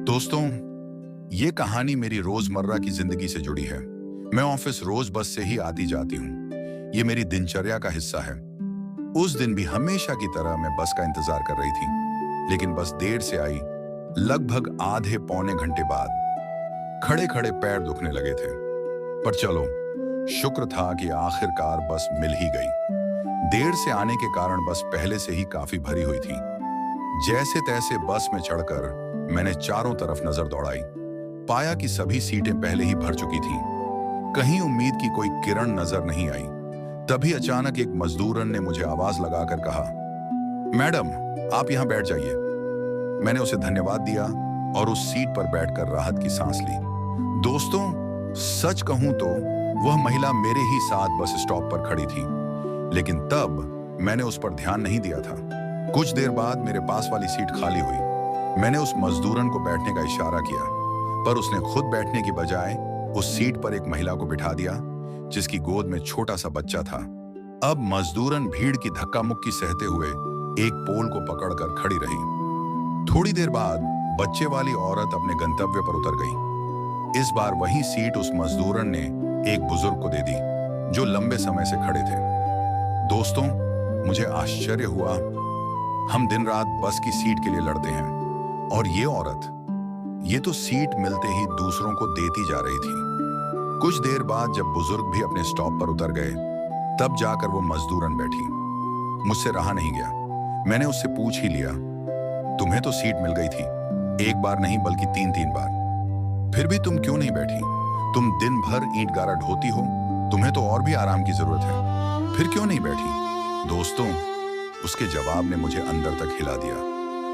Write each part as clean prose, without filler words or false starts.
दोस्तों, ये कहानी मेरी रोजमर्रा की जिंदगी से जुड़ी है। मैं ऑफिस रोज बस से ही आती जाती हूँ। ये मेरी दिनचर्या का हिस्सा है। उस दिन भी हमेशा की तरह मैं बस का इंतजार कर रही थी, लेकिन बस देर से आई। लगभग आधे पौने घंटे बाद खड़े खड़े पैर दुखने लगे थे। पर चलो, शुक्र था कि आखिरकार बस मिल ही गई। देर से आने के कारण बस पहले से ही काफी भरी हुई थी। जैसे तैसे बस में चढ़कर मैंने चारों तरफ नजर दौड़ाई। पाया कि सभी सीटें पहले ही भर चुकी थीं। कहीं उम्मीद की कोई किरण नजर नहीं आई। तभी अचानक एक मजदूरन ने मुझे आवाज लगाकर कहा, मैडम, आप यहां बैठ जाइए। मैंने उसे धन्यवाद दिया और उस सीट पर बैठकर राहत की सांस ली। दोस्तों, सच कहूं तो वह महिला मेरे ही साथ बस स्टॉप पर खड़ी थी, लेकिन तब मैंने उस पर ध्यान नहीं दिया था। कुछ देर बाद मेरे पास वाली सीट खाली हुई। मैंने उस मजदूरन को बैठने का इशारा किया, पर उसने खुद बैठने की बजाय उस सीट पर एक महिला को बिठा दिया, जिसकी गोद में छोटा सा बच्चा था। अब मजदूरन भीड़ की धक्का मुक्की सहते हुए एक पोल को पकड़कर खड़ी रही। थोड़ी देर बाद बच्चे वाली औरत अपने गंतव्य पर उतर गई। इस बार वही सीट उस मजदूरन ने एक बुजुर्ग को दे दी, जो लंबे समय से खड़े थे। दोस्तों, मुझे आश्चर्य हुआ। हम दिन रात बस की सीट के लिए लड़ते हैं, और ये औरत, ये तो सीट मिलते ही दूसरों को देती जा रही थी। कुछ देर बाद जब बुजुर्ग भी अपने स्टॉप पर उतर गए, तब जाकर वो मजदूरन बैठी। मुझसे रहा नहीं गया। मैंने उससे पूछ ही लिया, तुम्हें तो सीट मिल गई थी, एक बार नहीं बल्कि 3-3 बार, फिर भी तुम क्यों नहीं बैठी? तुम दिन भर ईंट गारा ढोती हो, तुम्हें तो और भी आराम की जरूरत है, फिर क्यों नहीं बैठी? दोस्तों, उसके जवाब ने मुझे अंदर तक हिला दिया।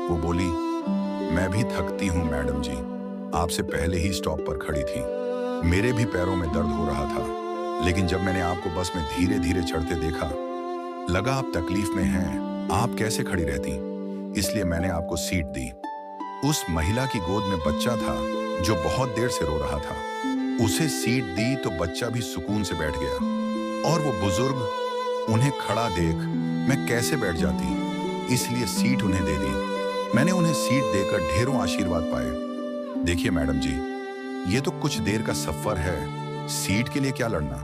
वो बोली, मैं भी थकती हूँ मैडम जी, आपसे पहले ही स्टॉप पर खड़ी थी। मेरे भी पैरों में दर्द हो रहा था, लेकिन जब मैंने आपको बस में धीरे धीरे चढ़ते देखा, लगा आप तकलीफ में हैं, आप कैसे खड़ी रहती, इसलिए मैंने आपको सीट दी। उस महिला की गोद में बच्चा था, जो बहुत देर से रो रहा था। उसे सीट दी तो बच्चा भी सुकून से बैठ गया, और वो बुजुर्ग, उन्हें खड़ा देख मैं कैसे बैठ जाती, इसलिए सीट उन्हें दे दी। मैंने उन्हें सीट देकर ढेरों आशीर्वाद पाए। देखिए मैडम जी, ये तो कुछ देर का सफर है, सीट के लिए क्या लड़ना?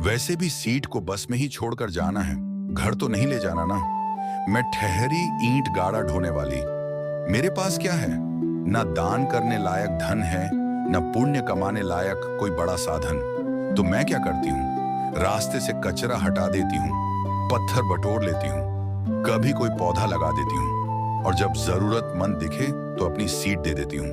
वैसे भी सीट को बस में ही छोड़कर जाना है, घर तो नहीं ले जाना ना। मैं ठहरी ईंट गाड़ा ढोने वाली, मेरे पास क्या है? ना दान करने लायक धन है, ना पुण्य कमाने लायक कोई बड़ा साधन। तो मैं क्या करती हूँ? रास्ते से कचरा हटा देती हूँ, पत्थर बटोर लेती हूँ, कभी कोई पौधा लगा देती हूँ, और जब जरूरतमंद दिखे तो अपनी सीट दे देती हूँ।